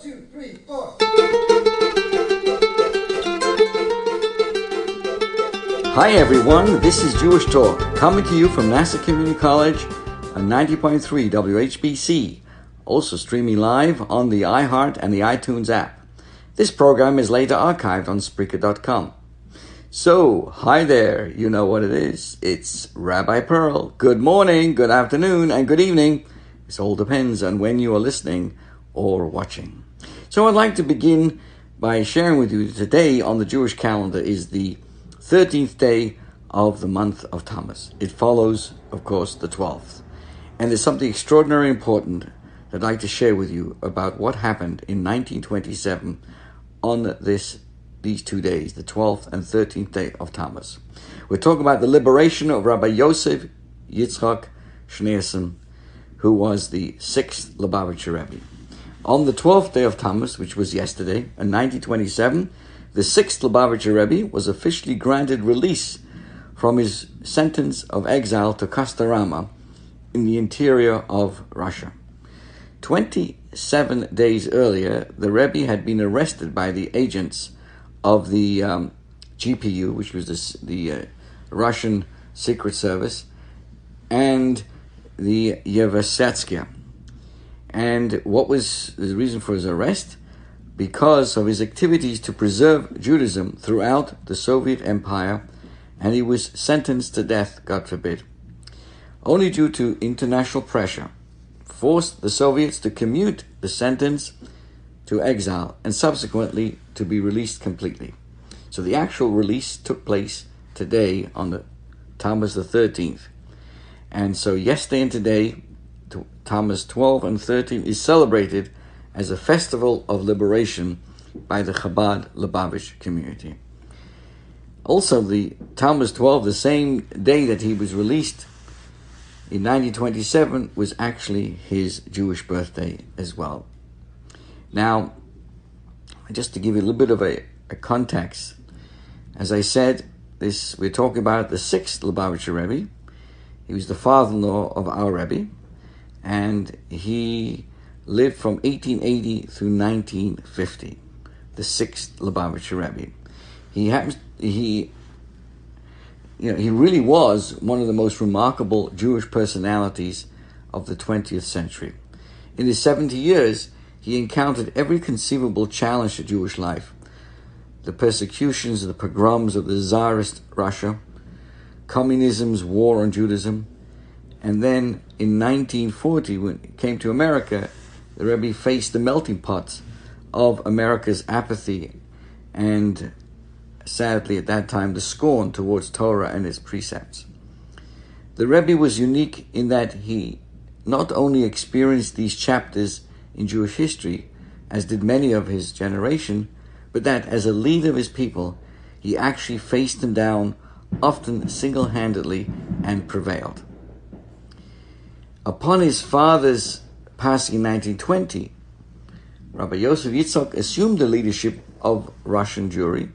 1, 2, 3, 4. Hi everyone, this is Jewish Talk, coming to you from Nassau Community College on 90.3 WHPC, also streaming live on the iHeart and the iTunes app. This program is later archived on Spreaker.com. So, hi there, you know what it is. It's Rabbi Perl. Good morning, good afternoon, and good evening. This all depends on when you are listening or watching. So I'd like to begin by sharing with you today on the Jewish calendar is the 13th day of the month of Tammuz. It follows, of course, the 12th. And there's something extraordinarily important that I'd like to share with you about what happened in 1927 on these 2 days, the 12th and 13th day of Tammuz. We're talking about the liberation of Rabbi Yosef Yitzchak Schneerson, who was the 6th Lubavitcher Rebbe. On the 12th day of Tammuz, which was yesterday, in 1927, the 6th Lubavitcher Rebbe was officially granted release from his sentence of exile to Kastarama in the interior of Russia. 27 days earlier, the Rebbe had been arrested by the agents of the GPU, which was the Russian Secret Service, and the Yevasetskia. And what was the reason for his arrest? Because of his activities to preserve Judaism throughout the Soviet Empire, and he was sentenced to death, God forbid. Only due to international pressure, forced the Soviets to commute the sentence to exile and subsequently to be released completely. So the actual release took place today on the Tammuz the 13th. And so yesterday and today, Tammuz 12 and 13 is celebrated as a festival of liberation by the Chabad Lubavitch community. Also, the Tammuz 12, the same day that he was released in 1927, was actually his Jewish birthday as well. Now, just to give you a little bit of a context, as I said, we're talking about the 6th Lubavitcher Rebbe. He was the father-in-law of our Rebbe, and he lived from 1880 through 1950, the 6th Lubavitcher Rebbe. He really was one of the most remarkable Jewish personalities of the 20th century. In his 70 years, he encountered every conceivable challenge to Jewish life: the persecutions, the pogroms of the Tsarist Russia, communism's war on Judaism, and then in 1940, when he came to America, the Rebbe faced the melting pots of America's apathy and, sadly at that time, the scorn towards Torah and its precepts. The Rebbe was unique in that he not only experienced these chapters in Jewish history, as did many of his generation, but that as a leader of his people, he actually faced them down, often single-handedly, and prevailed. Upon his father's passing in 1920, Rabbi Yosef Yitzchak assumed the leadership of Russian Jewry,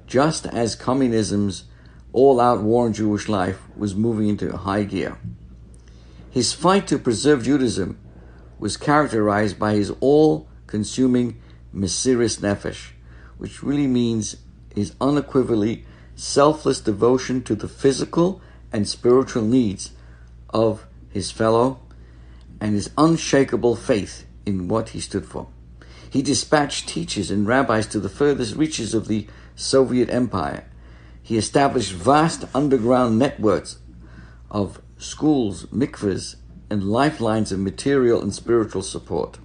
just as communism's all-out war on Jewish life was moving into high gear. His fight to preserve Judaism was characterized by his all-consuming Mesiris Nefesh, which really means his unequivocally selfless devotion to the physical and spiritual needs of his fellow, and his unshakable faith in what he stood for. He dispatched teachers and rabbis to the furthest reaches of the Soviet Empire. He established vast underground networks of schools, mikvahs, and lifelines of material and spiritual support.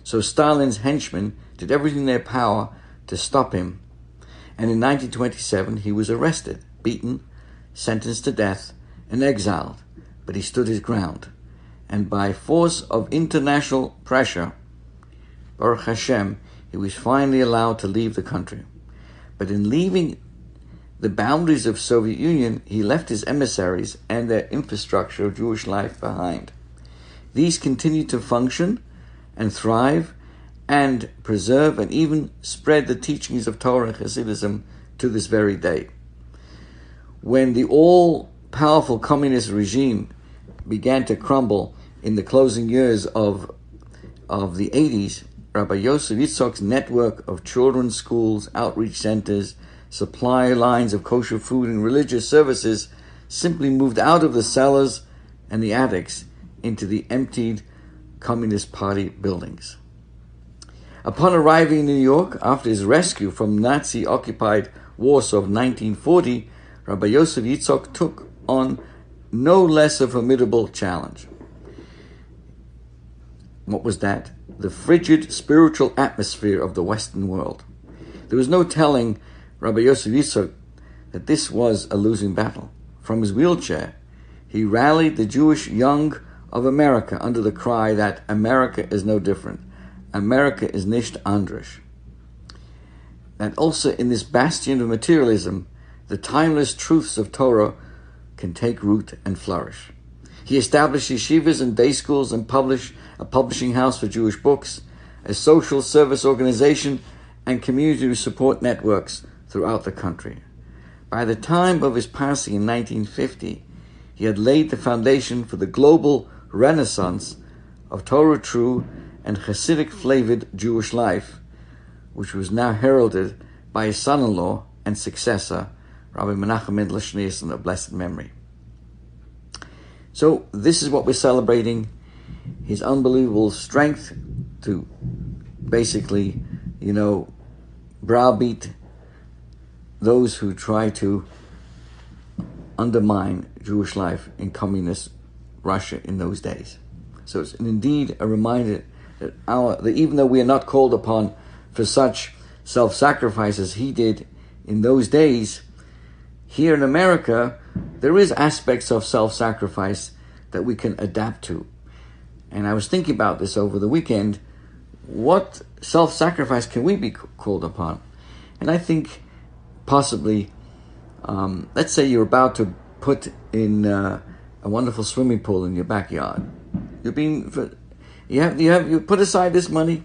So Stalin's henchmen did everything in their power to stop him, and in 1927 he was arrested, beaten, sentenced to death, and exiled. But he stood his ground, and by force of international pressure, Baruch Hashem, he was finally allowed to leave the country. But in leaving the boundaries of Soviet Union, he left his emissaries and their infrastructure of Jewish life behind. These continued to function and thrive and preserve and even spread the teachings of Torah and Hasidism to this very day. When the all-powerful communist regime began to crumble in the closing years of the 80s, Rabbi Yosef Yitzchok's network of children's schools, outreach centers, supply lines of kosher food, and religious services simply moved out of the cellars and the attics into the emptied Communist Party buildings. Upon arriving in New York after his rescue from Nazi-occupied Warsaw of 1940, Rabbi Yosef Yitzchok took on no less a formidable challenge. What was that? The frigid spiritual atmosphere of the Western world. There was no telling Rabbi Yosef Yitzchok that this was a losing battle. From his wheelchair, he rallied the Jewish young of America under the cry that America is no different. America is nicht anders. And also in this bastion of materialism, the timeless truths of Torah can take root and flourish. He established yeshivas and day schools and published a publishing house for Jewish books, a social service organization, and community support networks throughout the country. By the time of his passing in 1950, he had laid the foundation for the global renaissance of Torah true and Hasidic flavored Jewish life, which was now heralded by his son-in-law and successor, Rabbi Menachem Mendel Schneerson of blessed memory. So this is what we're celebrating, his unbelievable strength to basically, browbeat those who try to undermine Jewish life in communist Russia in those days. So it's indeed a reminder that even though we are not called upon for such self-sacrifice as he did in those days, here in America, there is aspects of self-sacrifice that we can adapt to. And I was thinking about this over the weekend. What self-sacrifice can we be called upon? And I think possibly, let's say you're about to put in a wonderful swimming pool in your backyard. You put aside this money.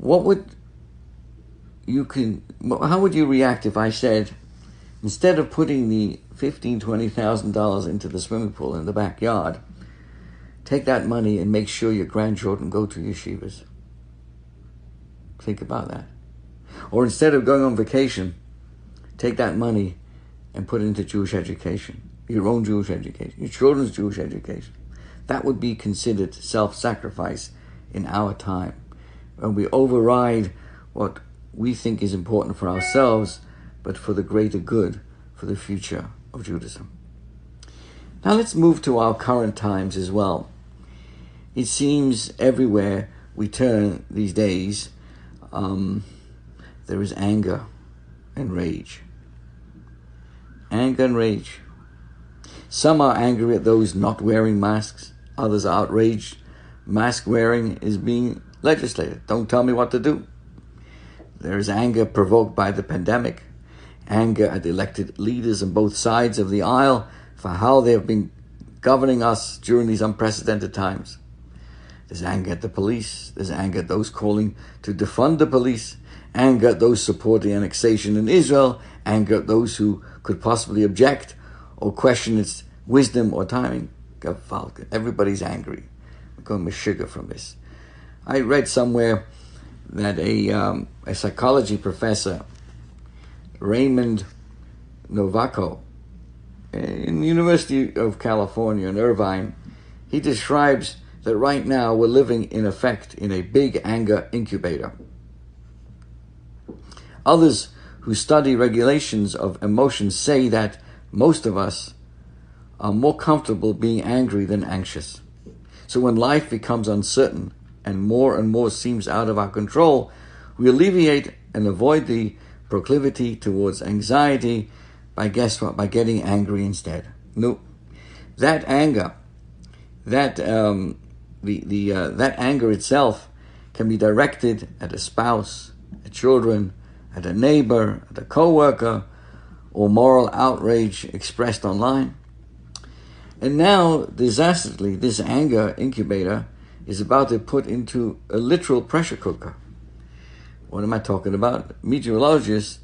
How would you react if I said, instead of putting the $15,000-$20,000 into the swimming pool in the backyard, take that money and make sure your grandchildren go to yeshivas? Think about that. Or instead of going on vacation, take that money and put it into Jewish education, your own Jewish education, your children's Jewish education. That would be considered self-sacrifice in our time, when we override what we think is important for ourselves, but for the greater good, for the future of Judaism. Now let's move to our current times as well. It seems everywhere we turn these days, there is anger and rage. Anger and rage. Some are angry at those not wearing masks. Others are outraged. Mask wearing is being legislated. Don't tell me what to do. There is anger provoked by the pandemic. Anger at elected leaders on both sides of the aisle for how they have been governing us during these unprecedented times. There's anger at the police. There's anger at those calling to defund the police. Anger at those supporting annexation in Israel. Anger at those who could possibly object or question its wisdom or timing. Everybody's angry. We're going sugar from this. I read somewhere that a psychology professor, Raymond Novaco, in the University of California in Irvine, he describes that right now we're living in effect in a big anger incubator. Others who study regulations of emotions say that most of us are more comfortable being angry than anxious. So when life becomes uncertain and more seems out of our control, we alleviate and avoid the proclivity towards anxiety by getting angry instead. No, that anger, that anger itself can be directed at a spouse, at children, at a neighbor, at a co-worker, or moral outrage expressed online. And now, disastrously, this anger incubator is about to put into a literal pressure cooker. What am I talking about? Meteorologists,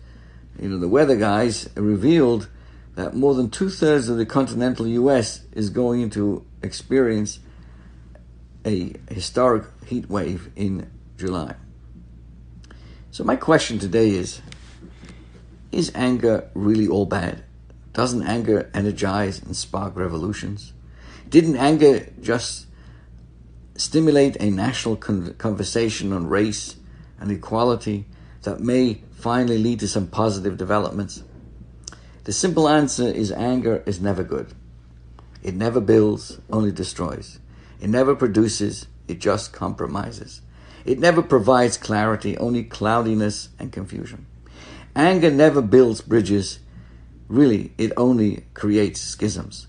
the weather guys, revealed that more than 2/3 of the continental U.S. is going to experience a historic heat wave in July. So my question today is anger really all bad? Doesn't anger energize and spark revolutions? Didn't anger just stimulate a national conversation on race and equality that may finally lead to some positive developments? The simple answer is anger is never good. It never builds, only destroys. It never produces, it just compromises. It never provides clarity, only cloudiness and confusion. Anger never builds bridges. Really, it only creates schisms.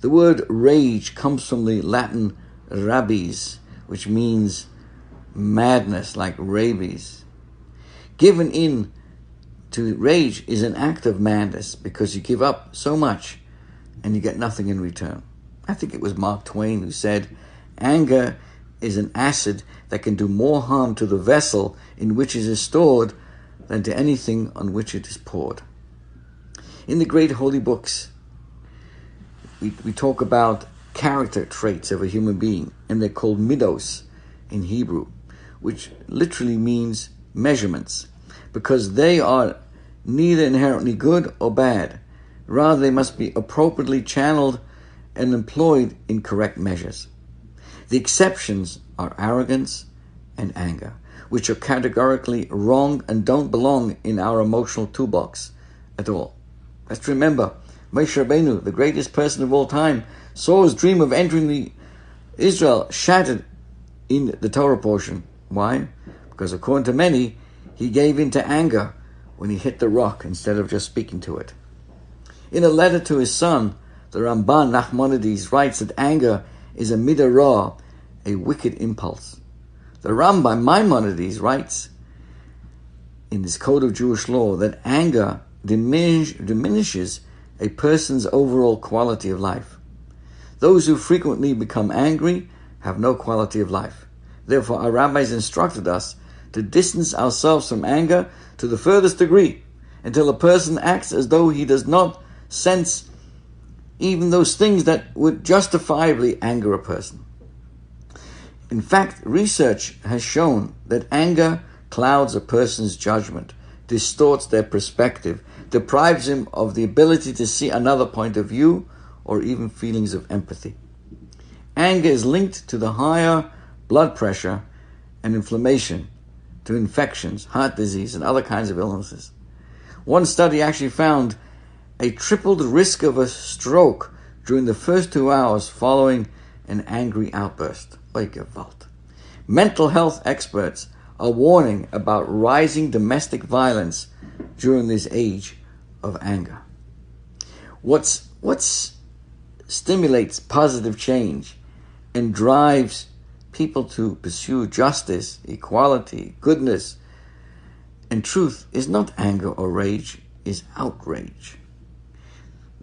The word rage comes from the Latin rabies, which means madness, like rabies. Given in to rage is an act of madness because you give up so much and you get nothing in return. I think it was Mark Twain who said, anger is an acid that can do more harm to the vessel in which it is stored than to anything on which it is poured. In the great holy books, we talk about character traits of a human being, and they're called midos in Hebrew, which literally means measurements, because they are neither inherently good or bad. Rather, they must be appropriately channeled and employed in correct measures. The exceptions are arrogance and anger, which are categorically wrong and don't belong in our emotional toolbox at all. Let's remember, Moshe Rabbeinu, the greatest person of all time, saw his dream of entering Israel shattered in the Torah portion. Why? Because according to many, he gave in to anger when he hit the rock instead of just speaking to it. In a letter to his son, the Ramban Nachmanides writes that anger is a midah ra, a wicked impulse. The Rambam Maimonides writes in his Code of Jewish Law that anger diminishes a person's overall quality of life. Those who frequently become angry have no quality of life. Therefore, our rabbis instructed us to distance ourselves from anger to the furthest degree until a person acts as though he does not sense even those things that would justifiably anger a person. In fact, research has shown that anger clouds a person's judgment, distorts their perspective, deprives him of the ability to see another point of view or even feelings of empathy. Anger is linked to the higher blood pressure and inflammation, to infections, heart disease, and other kinds of illnesses. One study actually found a tripled risk of a stroke during the first 2 hours following an angry outburst. Mental health experts are warning about rising domestic violence during this age of anger. What stimulates positive change and drives people to pursue justice, equality, goodness, and truth is not anger or rage, is outrage.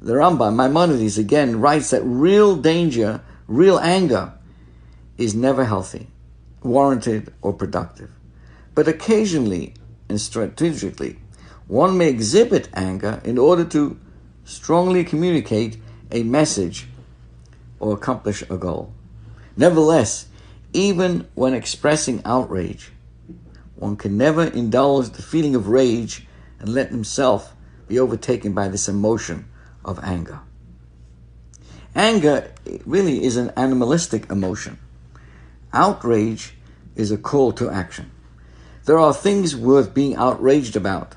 The Rambam Maimonides again writes that real danger, real anger, is never healthy, warranted, or productive. But occasionally and strategically, one may exhibit anger in order to strongly communicate a message or accomplish a goal. Nevertheless, even when expressing outrage, one can never indulge the feeling of rage and let himself be overtaken by this emotion of anger. Anger really is an animalistic emotion. Outrage is a call to action. There are things worth being outraged about,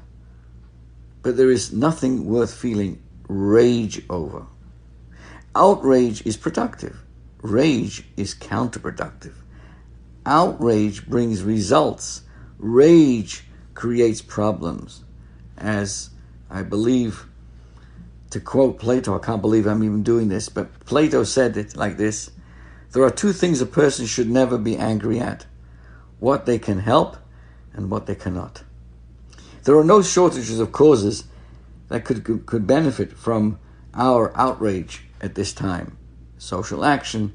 but there is nothing worth feeling rage over. Outrage is productive. Rage is counterproductive. Outrage brings results. Rage creates problems. As I believe, to quote Plato, I can't believe I'm even doing this, but Plato said it like this: there are two things a person should never be angry at: what they can help and what they cannot. There are no shortages of causes that could benefit from our outrage at this time. Social action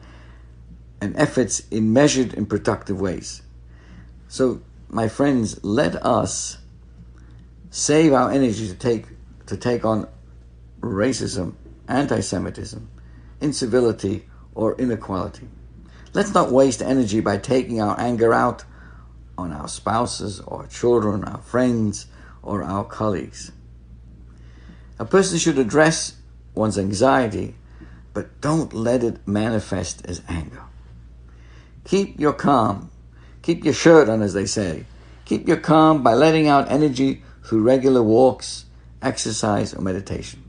and efforts in measured and productive ways. So, my friends, let us save our energy to take on racism, anti-Semitism, incivility, or inequality. Let's not waste energy by taking our anger out on our spouses or children, our friends, or our colleagues. A person should address one's anxiety, but don't let it manifest as anger. Keep your calm. Keep your shirt on, as they say. Keep your calm by letting out energy through regular walks, exercise, or meditation.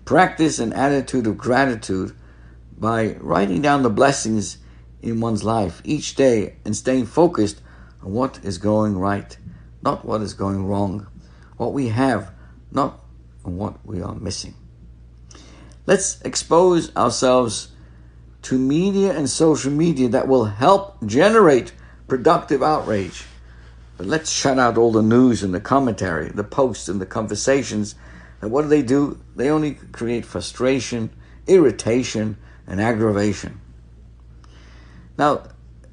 Practice an attitude of gratitude by writing down the blessings in one's life each day and staying focused on what is going right, not what is going wrong, what we have, not on what we are missing. Let's expose ourselves to media and social media that will help generate productive outrage. But let's shut out all the news and the commentary, the posts and the conversations. And what do? They only create frustration, irritation, and aggravation. Now,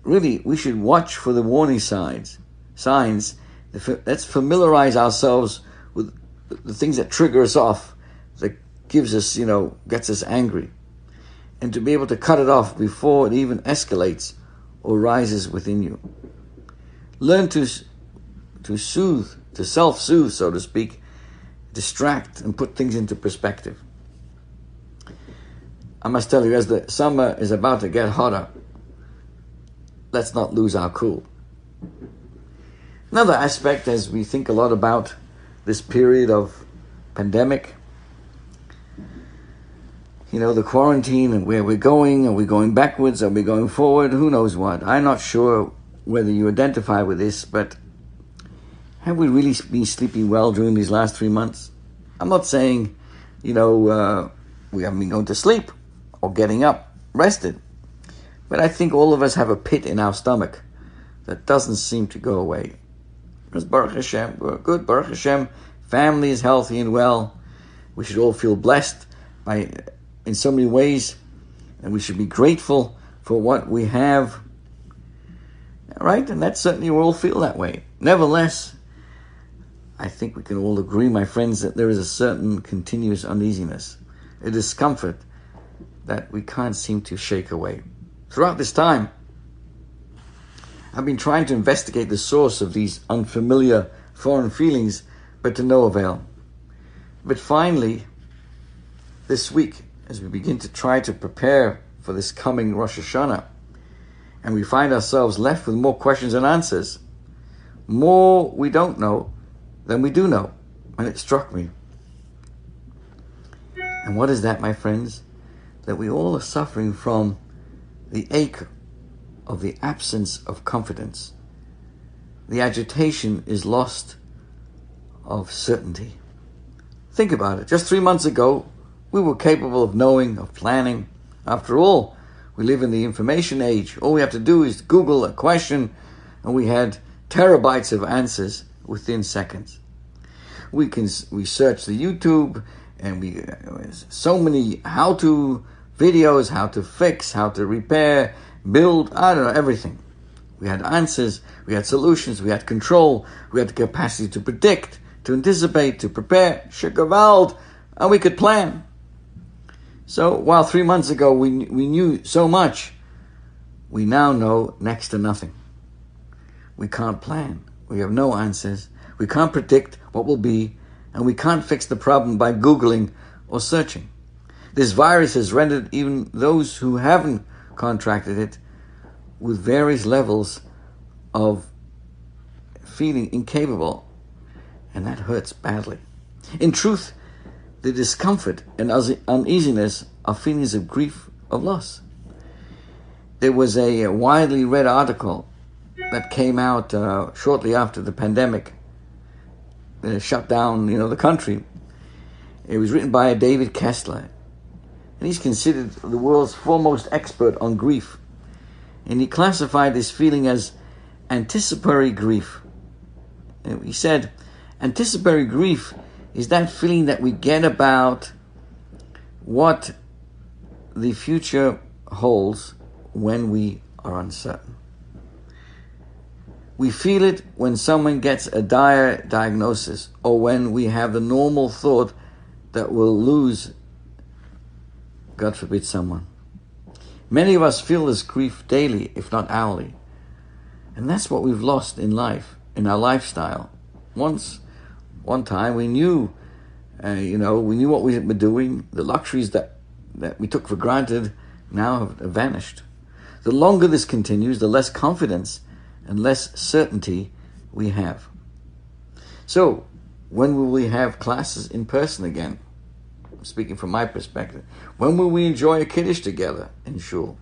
really, we should watch for the warning signs. Let's familiarize ourselves with the things that trigger us off, that gives us, gets us angry. And to be able to cut it off before it even escalates or rises within you. Learn to soothe, to self-soothe, so to speak, distract and put things into perspective. I must tell you, as the summer is about to get hotter, let's not lose our cool. Another aspect, as we think a lot about this period of pandemic, the quarantine and where we're going. Are we going backwards? Are we going forward? Who knows what? I'm not sure whether you identify with this, but have we really been sleeping well during these last 3 months? I'm not saying, we haven't been going to sleep or getting up, rested. But I think all of us have a pit in our stomach that doesn't seem to go away. Because Baruch Hashem, we're good, Baruch Hashem, family is healthy and well. We should all feel blessed in so many ways, and we should be grateful for what we have. Right? And that certainly we all feel that way. Nevertheless, I think we can all agree, my friends, that there is a certain continuous uneasiness, a discomfort that we can't seem to shake away. Throughout this time, I've been trying to investigate the source of these unfamiliar foreign feelings, but to no avail. But finally, this week, as we begin to try to prepare for this coming Rosh Hashanah, and we find ourselves left with more questions than answers, more we don't know than we do know. And it struck me. And what is that, my friends? That we all are suffering from the ache of the absence of confidence. The agitation is lost of certainty. Think about it. Just 3 months ago, we were capable of knowing, of planning. After all, we live in the information age. All we have to do is Google a question, and we had terabytes of answers within seconds. We search the YouTube, and so many how-to videos, how to fix, how to repair, build, everything. We had answers, we had solutions, we had control, we had the capacity to predict, to anticipate, to prepare, shekavald, and we could plan. So while 3 months ago we knew so much, we now know next to nothing. We can't plan. We have no answers. We can't predict what will be, and we can't fix the problem by Googling or searching. This virus has rendered even those who haven't contracted it with various levels of feeling incapable, and that hurts badly. In truth, the discomfort and uneasiness are feelings of grief, of loss. There was a widely read article that came out shortly after the pandemic shut down, the country. It was written by David Kessler, and he's considered the world's foremost expert on grief. And he classified this feeling as anticipatory grief. And he said, anticipatory grief is that feeling that we get about what the future holds when we are uncertain. We feel it when someone gets a dire diagnosis, or when we have the normal thought that we'll lose, God forbid, someone. Many of us feel this grief daily, if not hourly. And that's what we've lost in life, in our lifestyle. One time we knew, we knew what we were doing. The luxuries that we took for granted now have vanished. The longer this continues, the less confidence and less certainty we have. So, when will we have classes in person again? Speaking from my perspective. When will we enjoy a Kiddush together in shul?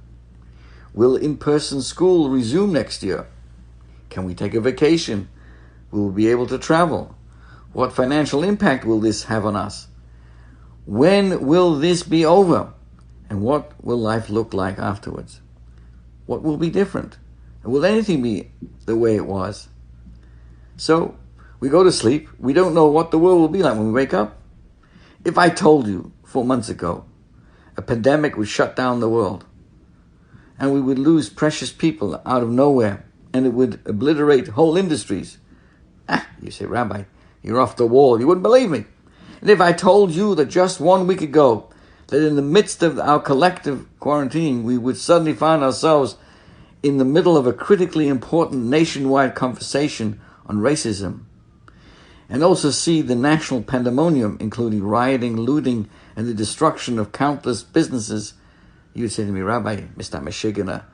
Will in-person school resume next year? Can we take a vacation? Will we be able to travel? What financial impact will this have on us? When will this be over? And what will life look like afterwards? What will be different? And will anything be the way it was? So, we go to sleep. We don't know what the world will be like when we wake up. If I told you 4 months ago a pandemic would shut down the world and we would lose precious people out of nowhere and it would obliterate whole industries, you say, Rabbi, you're off the wall. You wouldn't believe me. And if I told you that just 1 week ago, that in the midst of our collective quarantine, we would suddenly find ourselves in the middle of a critically important nationwide conversation on racism, and also see the national pandemonium, including rioting, looting, and the destruction of countless businesses, you would say to me, Rabbi, Mr. Meshiganer,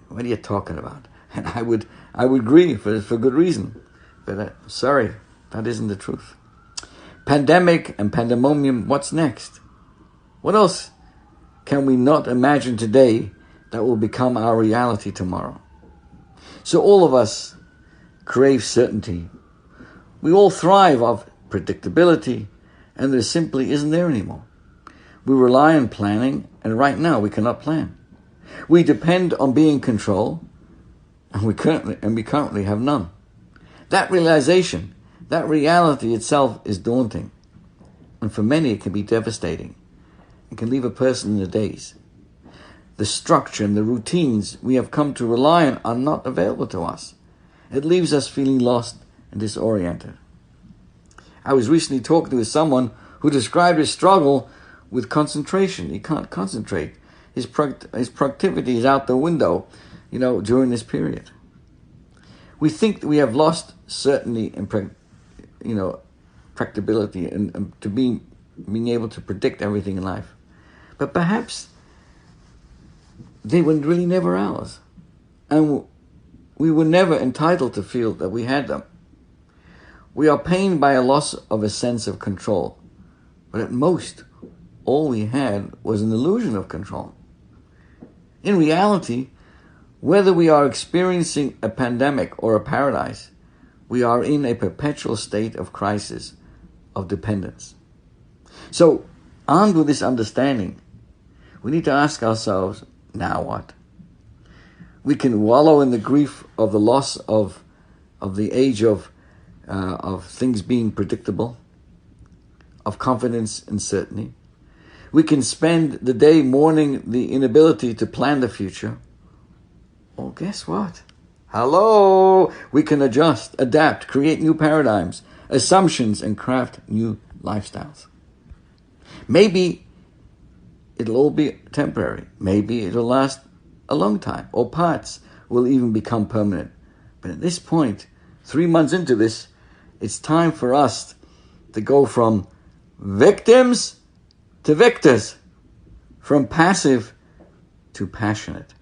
what are you talking about? And I would agree for good reason. But sorry, that isn't the truth. Pandemic and pandemonium, what's next? What else can we not imagine today that will become our reality tomorrow? So all of us crave certainty. We all thrive off predictability, and there simply isn't there anymore. We rely on planning, and right now we cannot plan. We depend on being in control, and we currently have none. That realization, that reality itself is daunting, and for many it can be devastating. It can leave a person in a daze. The structure and the routines we have come to rely on are not available to us. It leaves us feeling lost and disoriented. I was recently talking to someone who described his struggle with concentration. He can't concentrate. His productivity is out the window, during this period. We think that we have lost certainty and practicability and to being able to predict everything in life. But perhaps they were really never ours. And we were never entitled to feel that we had them. We are pained by a loss of a sense of control. But at most, all we had was an illusion of control. In reality, whether we are experiencing a pandemic or a paradise, we are in a perpetual state of crisis, of dependence. So, armed with this understanding, we need to ask ourselves, now what? We can wallow in the grief of the loss of the age of things being predictable, of confidence and certainty. We can spend the day mourning the inability to plan the future. Well, guess what? Hello! We can adjust, adapt, create new paradigms, assumptions, and craft new lifestyles. Maybe it'll all be temporary. Maybe it'll last a long time, or parts will even become permanent. But at this point, 3 months into this, it's time for us to go from victims to victors, from passive to passionate,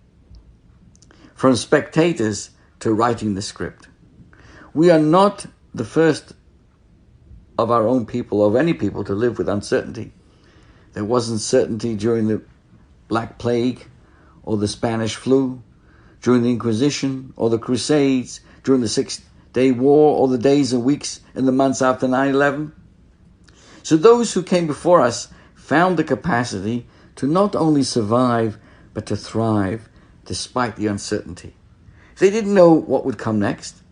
from spectators to writing the script. We are not the first of our own people, of any people, to live with uncertainty. There wasn't certainty during the Black Plague or the Spanish flu, during the Inquisition or the Crusades, during the Six-Day War or the days and weeks and the months after 9/11. So those who came before us found the capacity to not only survive, but to thrive despite the uncertainty. They didn't know what would come next,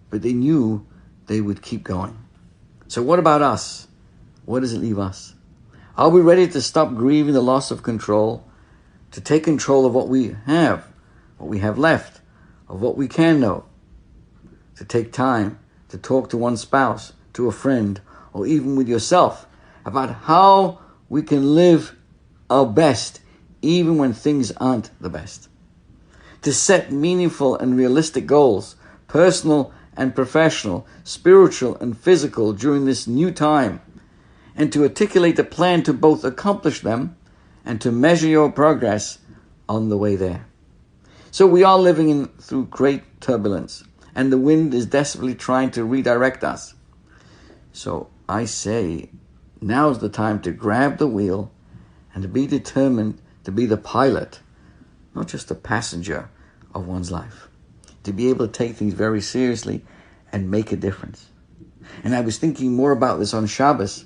but they knew they would keep going. So what about us? Where does it leave us? Are we ready to stop grieving the loss of control, to take control of what we have left, of what we can know, to take time to talk to one's spouse, to a friend, or even with yourself about how we can live our best even when things aren't the best. to set meaningful and realistic goals, personal and professional, spiritual and physical, during this new time, and to articulate a plan to both accomplish them and to measure your progress on the way there. So we are living through great turbulence, and the wind is desperately trying to redirect us. So I say, now's the time to grab the wheel and to be determined to be the pilot, not just a passenger of one's life. To be able to take things very seriously and make a difference. And I was thinking more about this on Shabbos.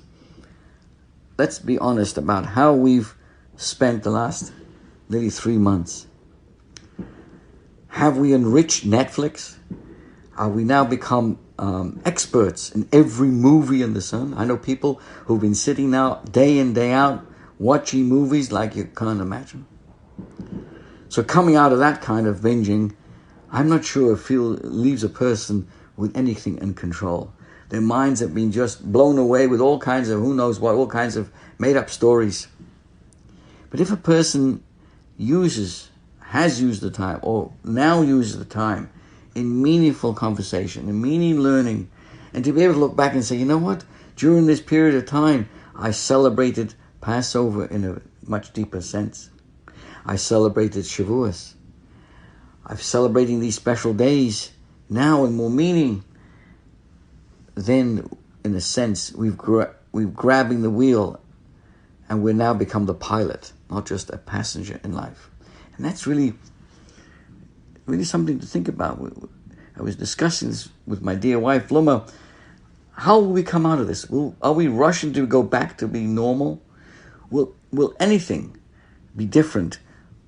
Let's be honest about how we've spent the last nearly 3 months. Have we enriched Netflix? Are we now become experts in every movie in the sun? I know people who've been sitting now day in, day out, watching movies like you can't imagine. So coming out of that kind of binging, I'm not sure if it leaves a person with anything in control. Their minds have been just blown away with all kinds of who knows what, all kinds of made-up stories. But if a person has used the time, or now uses the time in meaningful conversation, in meaningful learning, and to be able to look back and say, you know what, during this period of time, I celebrated Passover in a much deeper sense. I celebrated Shavuos. I'm celebrating these special days now in more meaning. Then, in a sense, we've grabbing the wheel, and we're now become the pilot, not just a passenger in life. And that's really something to think about. I was discussing this with my dear wife, Luma. How will we come out of this? Are we rushing to go back to being normal? Will anything be different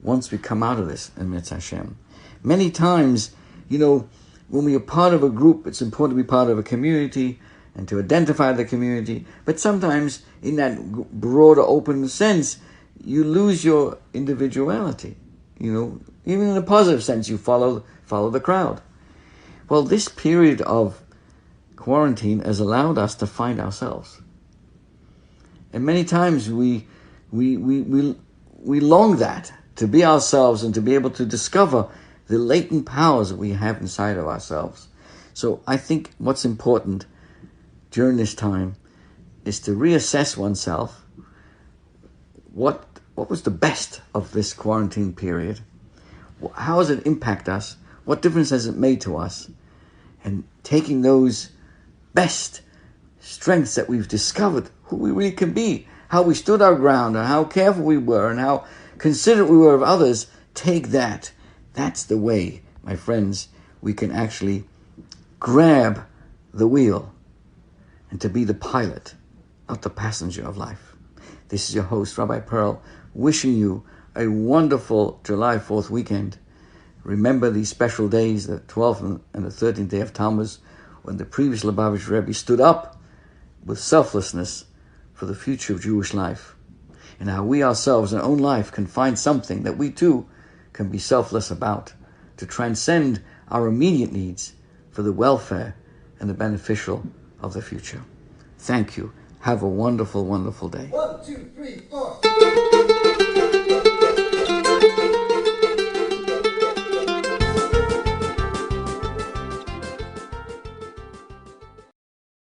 once we come out of this, Emetz Hashem? Many times, when we are part of a group, it's important to be part of a community and to identify the community. But sometimes, in that broader, open sense, you lose your individuality. Even in a positive sense, you follow the crowd. Well, this period of quarantine has allowed us to find ourselves. And many times we long that, to be ourselves and to be able to discover the latent powers that we have inside of ourselves. So I think what's important during this time is to reassess oneself. What was the best of this quarantine period? How has it impacted us? What difference has it made to us? And taking those best strengths that we've discovered, who we really can be, how we stood our ground, and how careful we were, and how considerate we were of others, take that. That's the way, my friends, we can actually grab the wheel and to be the pilot, not the passenger of life. This is your host, Rabbi Perl, wishing you a wonderful July 4th weekend. Remember these special days, the 12th and the 13th day of Tammuz, when the previous Lubavitch Rebbe stood up with selflessness for the future of Jewish life, and how we ourselves in our own life can find something that we too can be selfless about, to transcend our immediate needs for the welfare and the beneficial of the future. Thank you. Have a wonderful, wonderful day. 1, 2, 3, 4.